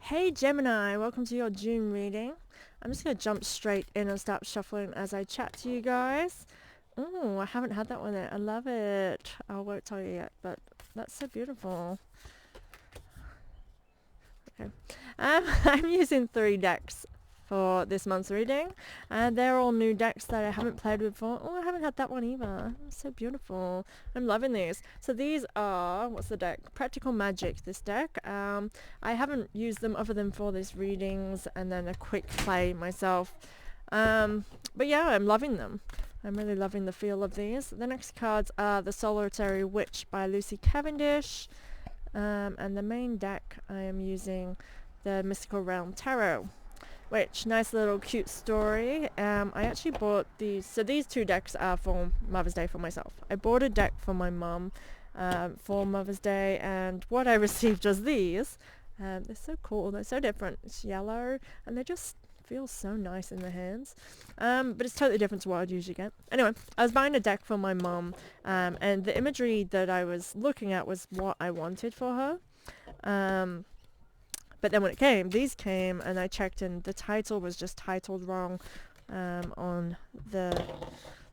Hey Gemini, welcome to your June reading. I'm just going to jump straight in and start shuffling as I chat to you guys. Oh, I haven't had that one yet. I love it. I won't tell you yet, but that's so beautiful. Okay. I'm using 3 decks for this month's reading, and they're all new decks that I haven't played with before. Oh, I haven't had that one either. So beautiful. I'm loving these. So these are, what's the deck? Practical Magic, this deck. I haven't used them other than for these readings and then a quick play myself. But yeah, I'm loving them. I'm really loving the feel of these. The next cards are The Solitary Witch by Lucy Cavendish. And the main deck I am using the Mystical Realm Tarot, which nice little cute story. I actually bought these, so these 2 decks are for Mother's Day for myself. I bought a deck for my mum for Mother's Day, and what I received was these. They're so cool, they're so different. It's yellow and they just feel so nice in the hands, but it's totally different to what I'd usually get. Anyway, I was buying a deck for my mum, and the imagery that I was looking at was what I wanted for her. But then when these came, and I checked, and the title was just titled wrong on the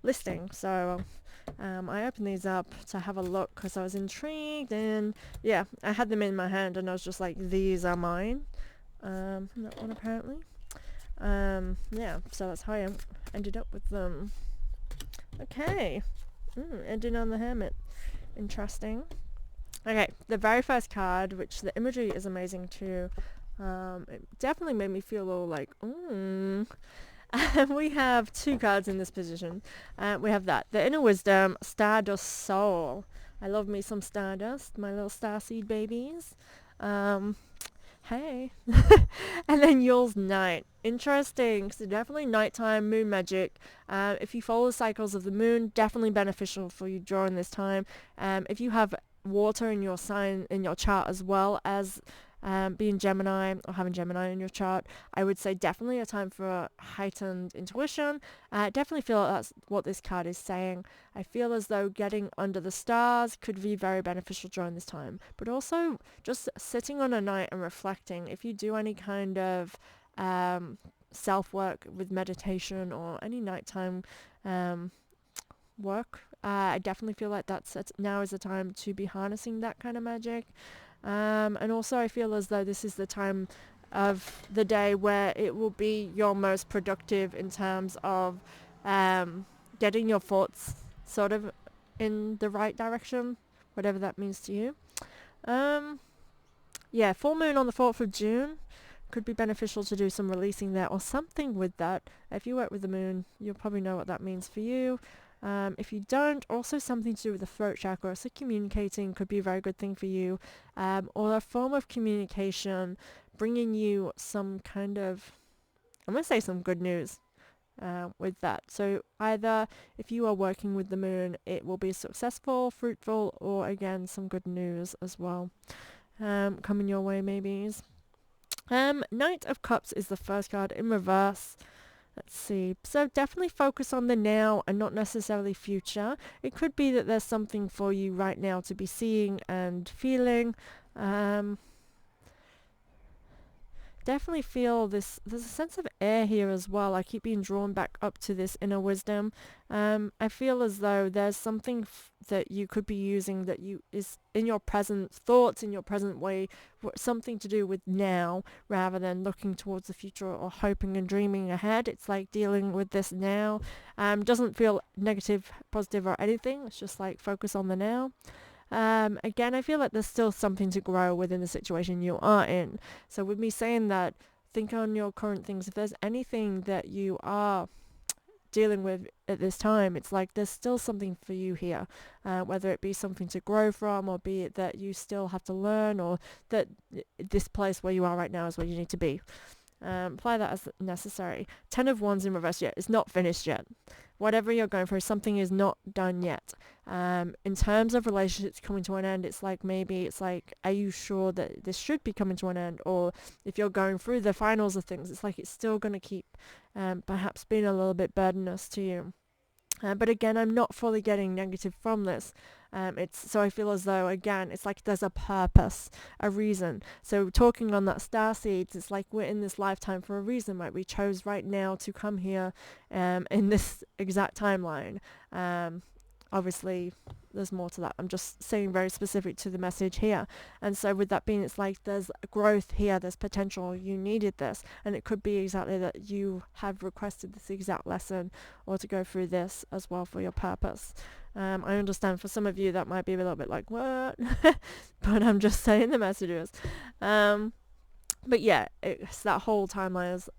listing. So I opened these up to have a look because I was intrigued, and yeah, I had them in my hand, and I was just like, these are mine. That one apparently. Yeah, so that's how I ended up with them. Okay. Ending on the Hermit. Interesting. Okay, the very first card, which the imagery is amazing too, it definitely made me feel all like, we have 2 cards in this position. We have the Inner Wisdom, Stardust Soul. I love me some Stardust, my little Starseed babies. Hey. And then Yule's Night. Interesting. So definitely nighttime moon magic. If you follow the cycles of the moon, definitely beneficial for you during this time. If you have water in your sign, in your chart, as well as being Gemini or having Gemini in your chart, I would say definitely a time for heightened intuition. I definitely feel that's what this card is saying. I feel as though getting under the stars could be very beneficial during this time, but also just sitting on a night and reflecting. If you do any kind of self-work with meditation or any nighttime work, I definitely feel like now is the time to be harnessing that kind of magic. And also I feel as though this is the time of the day where it will be your most productive in terms of getting your thoughts sort of in the right direction, whatever that means to you. Yeah, full moon on the 4th of June could be beneficial to do some releasing there or something with that. If you work with the moon, you'll probably know what that means for you. If you don't, also something to do with the throat chakra, so communicating could be a very good thing for you, or a form of communication bringing you some kind of, I'm going to say some good news with that. So either if you are working with the moon, it will be successful, fruitful, or again, some good news as well coming your way maybe. Knight of Cups is the first card in reverse. Let's see. So definitely focus on the now and not necessarily future. It could be that there's something for you right now to be seeing and feeling. Definitely feel there's a sense of air here as well. I keep being drawn back up to this inner wisdom. I feel as though there's something that you could be using that is in your present thoughts, in your present way, something to do with now rather than looking towards the future or hoping and dreaming ahead. It's like dealing with this now. Doesn't feel negative, positive or anything. It's just like focus on the now. Again, I feel like there's still something to grow within the situation you are in. So with me saying that, think on your current things. If there's anything that you are dealing with at this time, it's like there's still something for you here, whether it be something to grow from, or be it that you still have to learn, or that this place where you are right now is where you need to be. Apply that as necessary. 10 of Wands in reverse yet. It's not finished yet. Whatever you're going through, something is not done yet. In terms of relationships coming to an end, it's like maybe it's like, are you sure that this should be coming to an end? Or if you're going through the finals of things, it's like it's still going to keep perhaps being a little bit burdenous to you. But again, I'm not fully getting negative from this. So I feel as though, again, it's like there's a purpose, a reason. So talking on that starseeds, it's like we're in this lifetime for a reason, right? We chose right now to come here in this exact timeline. Obviously, there's more to that. I'm just saying very specific to the message here. And so with that being, it's like there's growth here, there's potential, you needed this. And it could be exactly that you have requested this exact lesson or to go through this as well for your purpose. I understand for some of you that might be a little bit like, what? But I'm just saying the messages. But yeah, it's that whole timeline is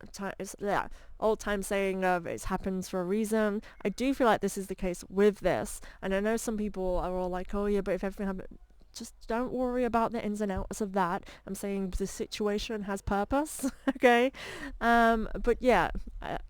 that old time saying of it happens for a reason. I do feel like this is the case with this, and I know some people are all like, oh yeah, but if everything happened, just don't worry about the ins and outs of that. I'm saying the situation has purpose, okay? But yeah,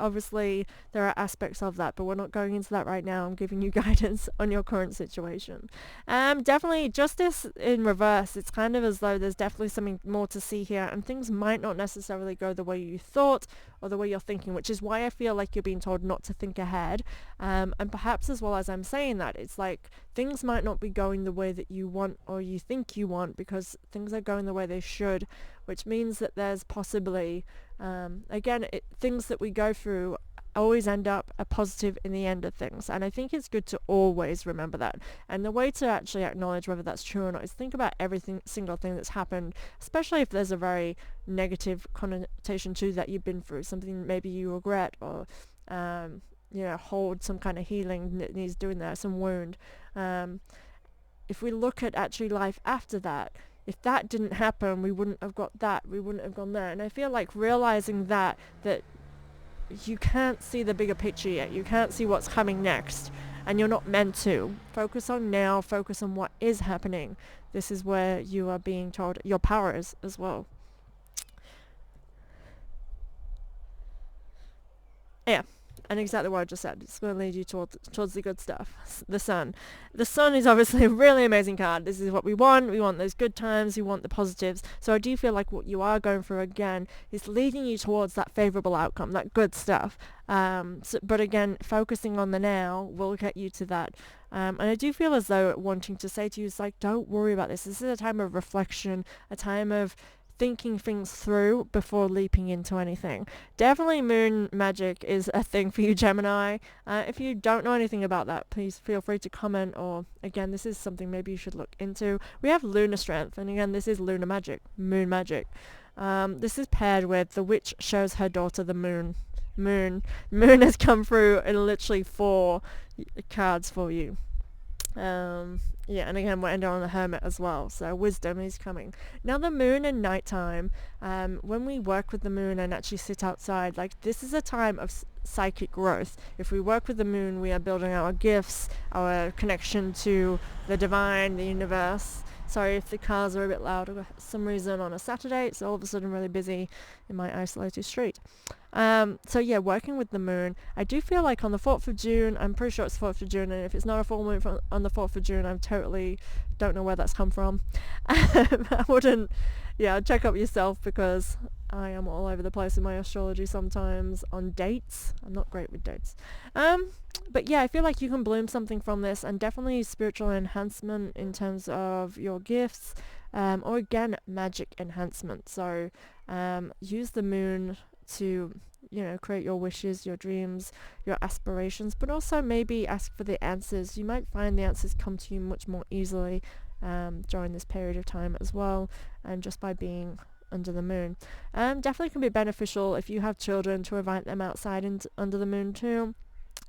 obviously there are aspects of that, but we're not going into that right now. I'm giving you guidance on your current situation. Definitely justice in reverse. It's kind of as though there's definitely something more to see here, and things might not necessarily go the way you thought or the way you're thinking, which is why I feel like you're being told not to think ahead. And perhaps as well as I'm saying that, it's like things might not be going the way that you want or you think you want, because things are going the way they should, which means that there's possibly, things that we go through always end up a positive in the end of things. And I think it's good to always remember that. And the way to actually acknowledge whether that's true or not is think about single thing that's happened, especially if there's a very negative connotation to that you've been through, something maybe you regret or hold some kind of healing that needs doing there, some wound. If we look at actually life after that, if that didn't happen, we wouldn't have got that, we wouldn't have gone there. And I feel like realizing that you can't see the bigger picture yet, you can't see what's coming next, and you're not meant to. Focus on now, focus on what is happening. This is where you are being told your power is as well. Yeah. And exactly what I just said. It's going to lead you towards the good stuff. The sun. The sun is obviously a really amazing card. This is what we want. We want those good times. We want the positives. So I do feel like what you are going through, again, is leading you towards that favorable outcome, that good stuff. But again, focusing on the now will get you to that. And I do feel as though wanting to say to you is like, don't worry about this. This is a time of reflection, a time of thinking things through before leaping into anything. Definitely moon magic is a thing for you, Gemini. If you don't know anything about that, please feel free to comment, or again, this is something maybe you should look into. We have lunar strength, and again, this is lunar magic, moon magic. This is paired with the witch shows her daughter the moon. Moon has come through in literally 4 cards for you. And again, we're ending on the Hermit as well, so wisdom is coming. Now the moon and nighttime, when we work with the moon and actually sit outside, like this is a time of psychic growth. If we work with the moon, we are building our gifts, our connection to the divine, the universe. Sorry if the cars are a bit loud. For some reason on a Saturday, it's all of a sudden really busy in my isolated street. Working with the moon, I do feel like on the 4th of June, I'm pretty sure it's 4th of June, and if it's not a full moon on the 4th of June, I totally don't know where that's come from. I wouldn't, check up yourself, because I am all over the place in my astrology sometimes on dates. I'm not great with dates. But yeah, I feel like you can bloom something from this, and definitely spiritual enhancement in terms of your gifts, or again, magic enhancement. So use the moon to create your wishes, your dreams, your aspirations, but also maybe ask for the answers. You might find the answers come to you much more easily during this period of time as well, and just by being under the moon. Definitely can be beneficial if you have children to invite them outside and under the moon too.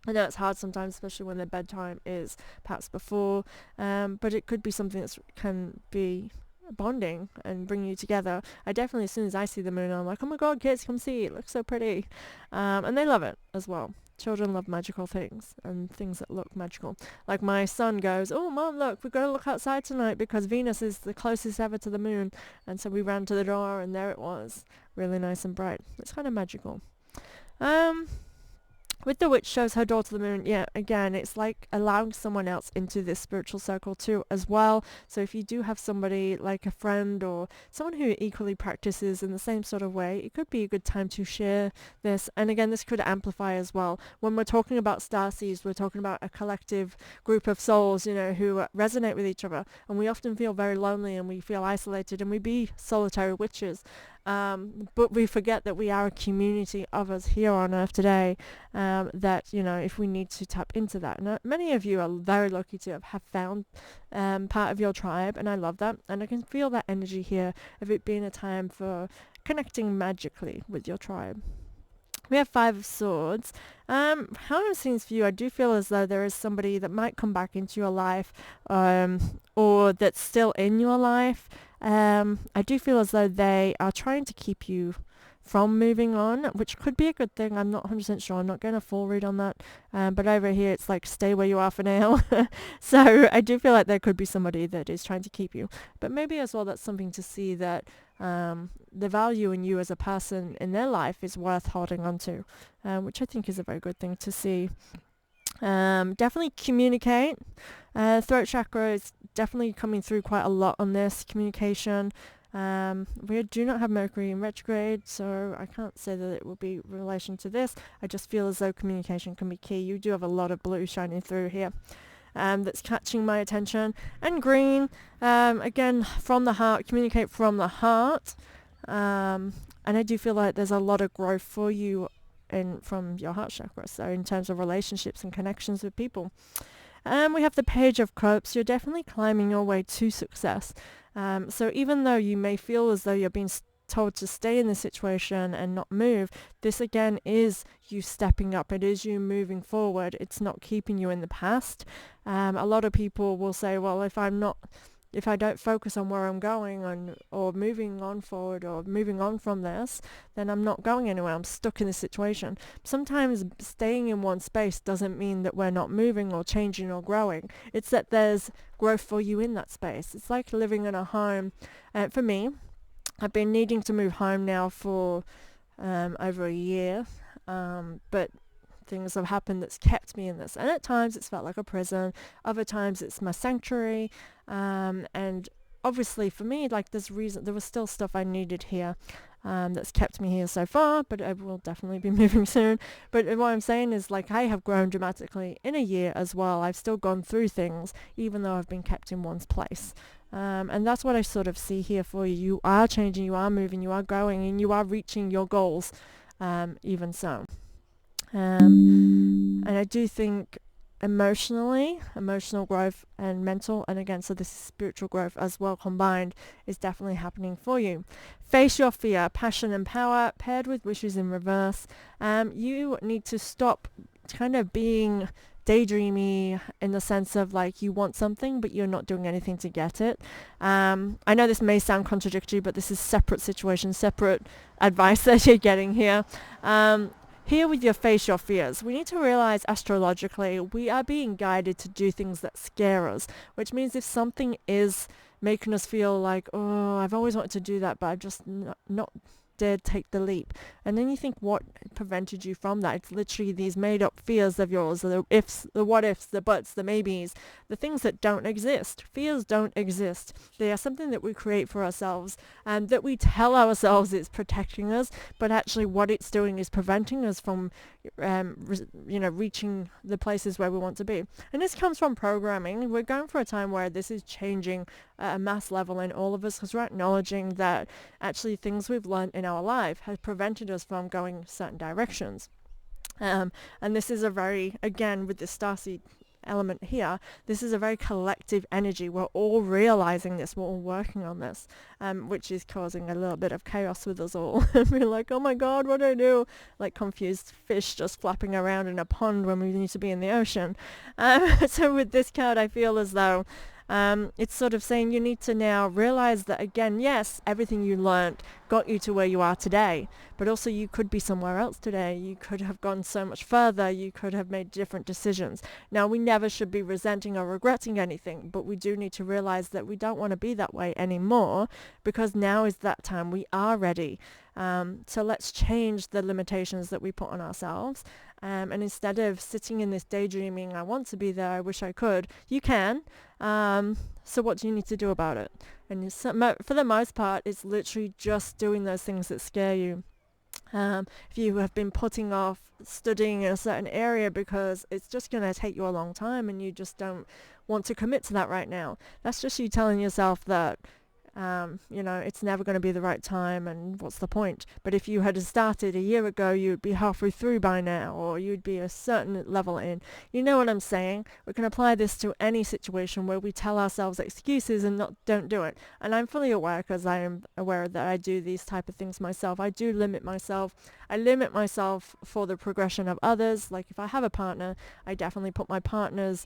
I know it's hard sometimes, especially when their bedtime is perhaps before, but it could be something that can be bonding and bring you together. I definitely, as soon as I see the moon, I'm like, oh my god, kids, come see, it looks so pretty. And they love it as well. Children love magical things and things that look magical. Like my son goes, oh mom, look, we've got to look outside tonight because Venus is the closest ever to the moon. And so we ran to the door and there it was, really nice and bright. It's kind of magical. With the witch shows her door to the moon, yeah, again, it's like allowing someone else into this spiritual circle too as well. So if you do have somebody like a friend or someone who equally practices in the same sort of way, it could be a good time to share this. And again, this could amplify as well. When we're talking about starseeds, we're talking about a collective group of souls, who resonate with each other. And we often feel very lonely and we feel isolated and we be solitary witches. But we forget that we are a community of us here on Earth today, that, if we need to tap into that. And many of you are very lucky to have found part of your tribe, and I love that. And I can feel that energy here of it being a time for connecting magically with your tribe. We have Five of Swords. How it seems for you, I do feel as though there is somebody that might come back into your life, or that's still in your life. I do feel as though they are trying to keep you from moving on, which could be a good thing. I'm not 100% sure. I'm not going to full read on that. But over here, it's like, stay where you are for now. So I do feel like there could be somebody that is trying to keep you. But maybe as well, that's something to see that the value in you as a person in their life is worth holding on to, which I think is a very good thing to see. Definitely communicate. Throat chakra is definitely coming through quite a lot on this communication. We do not have Mercury in retrograde, so I can't say that it will be in relation to this. I just feel as though communication can be key. You do have a lot of blue shining through here. That's catching my attention. And green, again, from the heart, communicate from the heart. And I do feel like there's a lot of growth for you from your heart chakra, so in terms of relationships and connections with people. We have the Page of Cups. You're definitely climbing your way to success. So even though you may feel as though you're being told to stay in this situation and not move, this again is you stepping up. It is you moving forward. It's not keeping you in the past. A lot of people will say, well, if I don't focus on where I'm going or moving on forward or moving on from this, then I'm not going anywhere. I'm stuck in this situation. Sometimes staying in one space doesn't mean that we're not moving or changing or growing. It's that there's growth for you in that space. It's like living in a home. For me, I've been needing to move home now for over a year, but things have happened that's kept me in this. And at times it's felt like a prison. Other times it's my sanctuary. And obviously for me, like there was still stuff I needed here that's kept me here so far, but I will definitely be moving soon. But what I'm saying is, like, I have grown dramatically in a year as well. I've still gone through things, even though I've been kept in one place. And that's what I sort of see here for you. You are changing, you are moving, you are growing, and you are reaching your goals, even so. And I do think emotional growth and mental, and again, so this is spiritual growth as well combined, is definitely happening for you. Face your fear, passion and power paired with wishes in reverse. You need to stop kind of being daydreamy in the sense of like you want something but you're not doing anything to get it. I know this may sound contradictory, but this is separate situations, separate advice that you're getting here. Here with your face your fears, we need to realize astrologically we are being guided to do things that scare us, which means if something is making us feel like, oh, I've always wanted to do that, but I've just not dared take the leap. And then you think, what prevented you from that? It's literally these made up fears of yours, the ifs, the what ifs, the buts, the maybes, the things that don't exist. Fears don't exist. They are something that we create for ourselves and that we tell ourselves it's protecting us, but actually what it's doing is preventing us from reaching the places where we want to be. And this comes from programming. We're going for a time where this is changing at a mass level in all of us, because we're acknowledging that actually things we've learned in our life have prevented us from going certain directions. And this is a very, again, with the Starseed element here, this is a very collective energy. We're all realizing this, we're all working on this, which is causing a little bit of chaos with us all. We're like, oh my god, what do I do? Like confused fish just flapping around in a pond when we need to be in the ocean. So with this card, I feel as though it's sort of saying you need to now realize that, again, yes, everything you learnt got you to where you are today, but also you could be somewhere else today. You could have gone so much further. You could have made different decisions. Now, we never should be resenting or regretting anything, but we do need to realize that we don't want to be that way anymore, because now is that time. We are ready. So let's change the limitations that we put on ourselves And instead of sitting in this daydreaming, I want to be there, I wish I could, you can. So what do you need to do about it? And for the most part, it's literally just doing those things that scare you. If you have been putting off studying in a certain area because it's just going to take you a long time and you just don't want to commit to that right now, that's just you telling yourself that it's never going to be the right time and what's the point. But if you had started a year ago, you'd be halfway through by now, or you'd be a certain level in. You know what I'm saying? We can apply this to any situation where we tell ourselves excuses and don't do it. And I'm fully aware, because I am aware that I do these type of things myself. I do limit myself. I limit myself for the progression of others. Like if I have a partner, I definitely put my partner's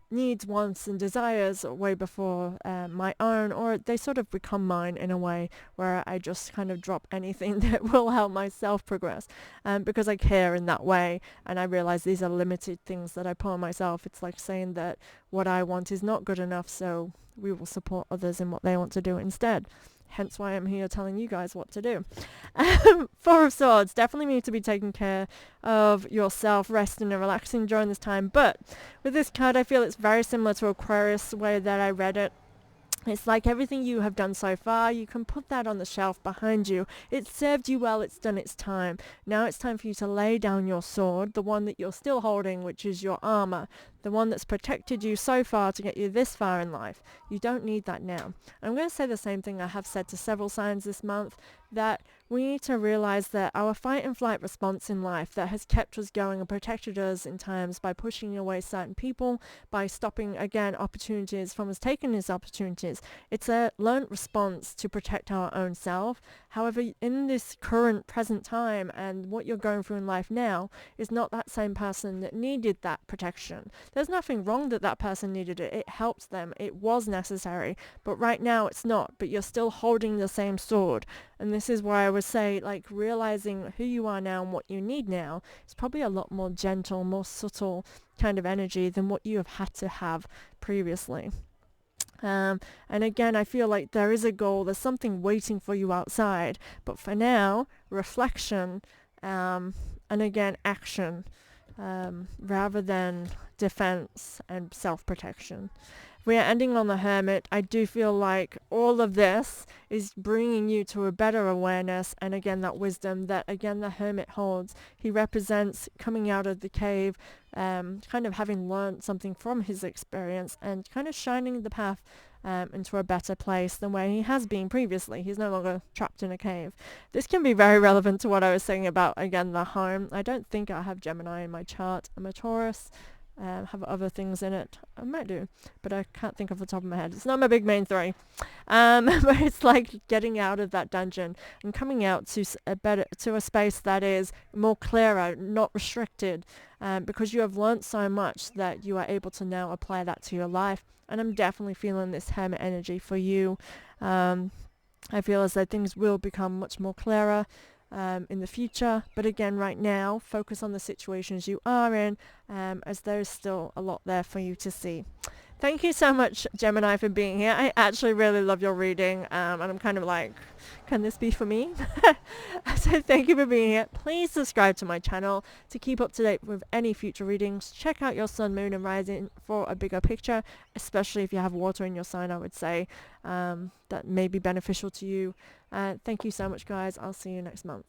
needs, wants and desires way before my own, or they sort of become mine in a way where I just kind of drop anything that will help myself progress, because I care in that way, and I realize these are limited things that I put on myself. It's like saying that what I want is not good enough, so we will support others in what they want to do instead. Hence why I'm here telling you guys what to do. Four of Swords. Definitely need to be taking care of yourself, resting and relaxing during this time. But with this card, I feel it's very similar to Aquarius, the way that I read it. It's like everything you have done so far, you can put that on the shelf behind you. It served you well, it's done its time. Now it's time for you to lay down your sword, the one that you're still holding, which is your armor, the one that's protected you so far to get you this far in life. You don't need that now. I'm going to say the same thing I have said to several signs this month, that we need to realize that our fight and flight response in life that has kept us going and protected us in times by pushing away certain people, by stopping, again, opportunities from us taking these opportunities. It's a learned response to protect our own self. However, in this current present time and what you're going through in life now is not that same person that needed that protection. There's nothing wrong that that person needed it. It helped them. It was necessary. But right now it's not. But you're still holding the same sword. And this is why I would say, like, realizing who you are now and what you need now is probably a lot more gentle, more subtle kind of energy than what you have had to have previously. And again, I feel like there is a goal, there's something waiting for you outside. But for now, reflection, and again, action, rather than defense and self-protection. We are ending on the Hermit. I do feel like all of this is bringing you to a better awareness, and again that wisdom that again the Hermit holds. He represents coming out of the cave, kind of having learned something from his experience and kind of shining the path into a better place than where he has been previously. He's no longer trapped in a cave. This can be very relevant to what I was saying about, again, the home. I don't think I have Gemini in my chart. I'm a Taurus. Have other things in it. I might do, but I can't think off the top of my head. It's not my big main three. But it's like getting out of that dungeon and coming out to a space that is more clearer, not restricted, because you have learnt so much that you are able to now apply that to your life. And I'm definitely feeling this Hermit energy for you. I feel as though things will become much more clearer in the future, but again, right now, focus on the situations you are in, as there's still a lot there for you to see. Thank you so much, Gemini, for being here. I actually really love your reading, and I'm kind of like, can this be for me? So thank you for being here. Please subscribe to my channel to keep up to date with any future readings. Check out your sun, moon and rising for a bigger picture, especially if you have water in your sign, I would say. That may be beneficial to you. Thank you so much, guys. I'll see you next month.